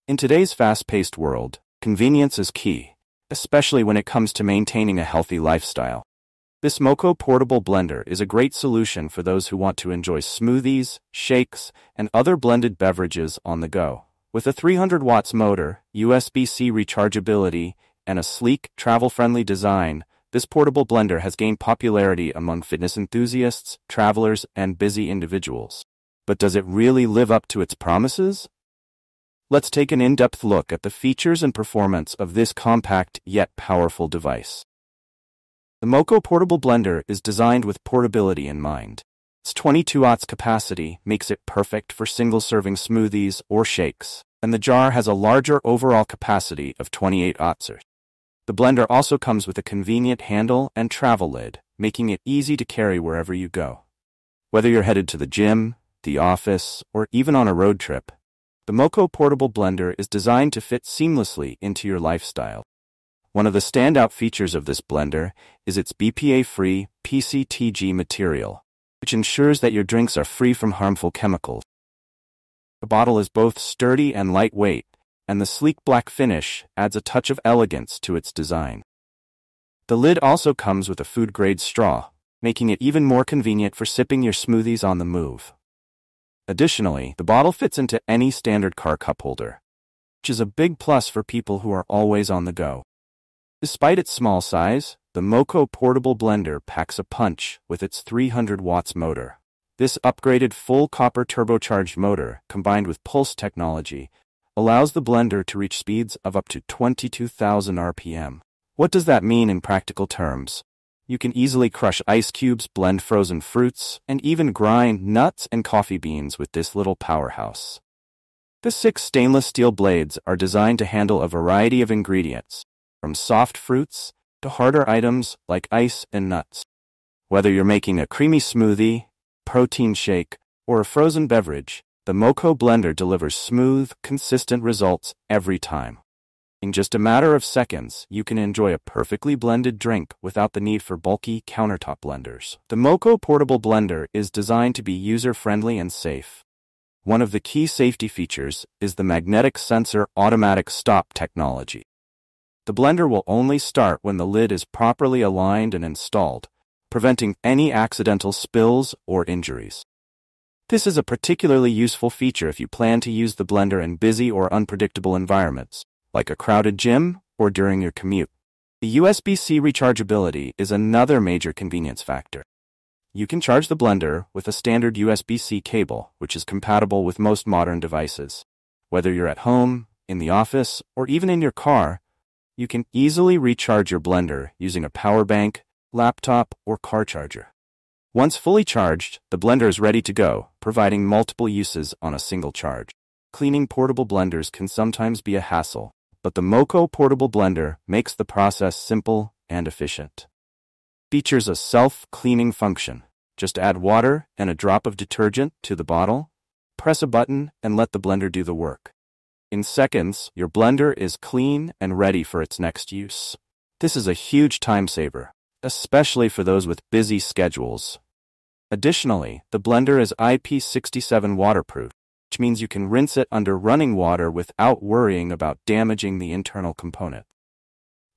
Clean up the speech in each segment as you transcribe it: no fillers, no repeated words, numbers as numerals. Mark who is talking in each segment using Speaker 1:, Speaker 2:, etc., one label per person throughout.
Speaker 1: In today's fast-paced world, convenience is key, especially when it comes to maintaining a healthy lifestyle. This MoKo Portable Blender is a great solution for those who want to enjoy smoothies, shakes, and other blended beverages on the go. With a 300 watts motor, USB-C rechargeability, and a sleek, travel-friendly design, this portable blender has gained popularity among fitness enthusiasts, travelers, and busy individuals. But does it really live up to its promises? Let's take an in-depth look at the features and performance of this compact yet powerful device. The MoKo Portable Blender is designed with portability in mind. Its 22 watts capacity makes it perfect for single-serving smoothies or shakes, and the jar has a larger overall capacity of 28 watts. The blender also comes with a convenient handle and travel lid, making it easy to carry wherever you go. Whether you're headed to the gym, the office, or even on a road trip, the MoKo Portable Blender is designed to fit seamlessly into your lifestyle. One of the standout features of this blender is its BPA-free PCTG material, which ensures that your drinks are free from harmful chemicals. The bottle is both sturdy and lightweight, and the sleek black finish adds a touch of elegance to its design. The lid also comes with a food-grade straw, making it even more convenient for sipping your smoothies on the move. Additionally, the bottle fits into any standard car cup holder, which is a big plus for people who are always on the go. Despite its small size, the MoKo Portable Blender packs a punch with its 300 watts motor. This upgraded full copper turbocharged motor, combined with pulse technology, allows the blender to reach speeds of up to 22,000 RPM. What does that mean in practical terms? You can easily crush ice cubes, blend frozen fruits, and even grind nuts and coffee beans with this little powerhouse. The 6 stainless steel blades are designed to handle a variety of ingredients, from soft fruits to harder items like ice and nuts. Whether you're making a creamy smoothie, protein shake, or a frozen beverage, the MoKo Blender delivers smooth, consistent results every time. In just a matter of seconds, you can enjoy a perfectly blended drink without the need for bulky countertop blenders. The MoKo Portable Blender is designed to be user-friendly and safe. One of the key safety features is the magnetic sensor automatic stop technology. The blender will only start when the lid is properly aligned and installed, preventing any accidental spills or injuries. This is a particularly useful feature if you plan to use the blender in busy or unpredictable environments, like a crowded gym or during your commute. The USB-C rechargeability is another major convenience factor. You can charge the blender with a standard USB-C cable, which is compatible with most modern devices. Whether you're at home, in the office, or even in your car, you can easily recharge your blender using a power bank, laptop, or car charger. Once fully charged, the blender is ready to go, providing multiple uses on a single charge. Cleaning portable blenders can sometimes be a hassle, but the MoKo Portable Blender makes the process simple and efficient. Features a self-cleaning function. Just add water and a drop of detergent to the bottle, press a button, and let the blender do the work. In seconds, your blender is clean and ready for its next use. This is a huge time saver, especially for those with busy schedules. Additionally, the blender is IP67 waterproof, which means you can rinse it under running water without worrying about damaging the internal component.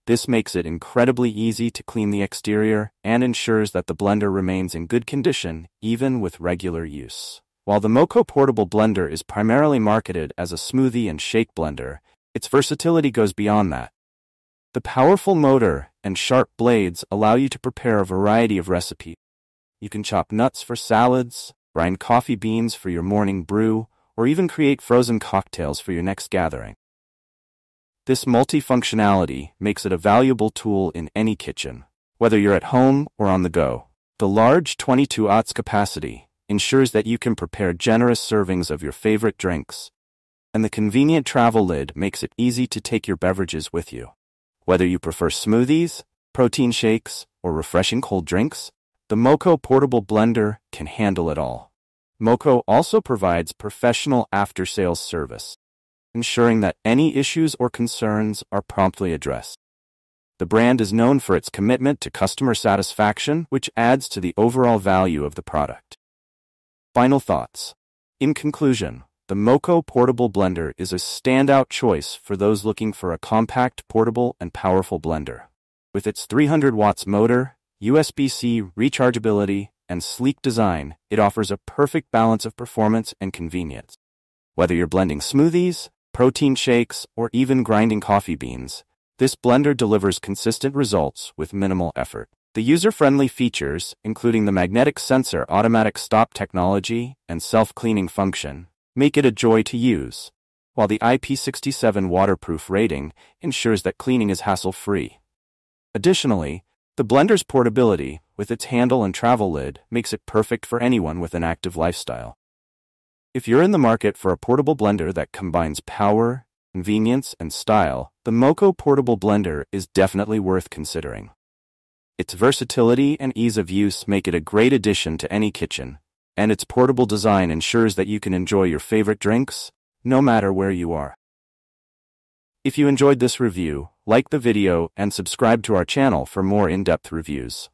Speaker 1: This makes it incredibly easy to clean the exterior and ensures that the blender remains in good condition even with regular use. While the MoKo Portable Blender is primarily marketed as a smoothie and shake blender, its versatility goes beyond that. The powerful motor and sharp blades allow you to prepare a variety of recipes. You can chop nuts for salads, grind coffee beans for your morning brew, or even create frozen cocktails for your next gathering. This multifunctionality makes it a valuable tool in any kitchen, whether you're at home or on the go. The large 22 watts capacity ensures that you can prepare generous servings of your favorite drinks, and the convenient travel lid makes it easy to take your beverages with you. Whether you prefer smoothies, protein shakes, or refreshing cold drinks, the MoKo Portable Blender can handle it all. MoKo also provides professional after-sales service, ensuring that any issues or concerns are promptly addressed. The brand is known for its commitment to customer satisfaction, which adds to the overall value of the product. Final thoughts. In conclusion, the MoKo Portable Blender is a standout choice for those looking for a compact, portable, and powerful blender. With its 300 watts motor, USB-C rechargeability, and sleek design, it offers a perfect balance of performance and convenience. Whether you're blending smoothies, protein shakes, or even grinding coffee beans, this blender delivers consistent results with minimal effort. The user-friendly features, including the magnetic sensor automatic stop technology and self-cleaning function, make it a joy to use, while the IP67 waterproof rating ensures that cleaning is hassle-free. Additionally, the blender's portability, with its handle and travel lid, makes it perfect for anyone with an active lifestyle. If you're in the market for a portable blender that combines power, convenience, and style, the MoKo Portable Blender is definitely worth considering. Its versatility and ease of use make it a great addition to any kitchen, and its portable design ensures that you can enjoy your favorite drinks, no matter where you are. If you enjoyed this review, like the video and subscribe to our channel for more in-depth reviews.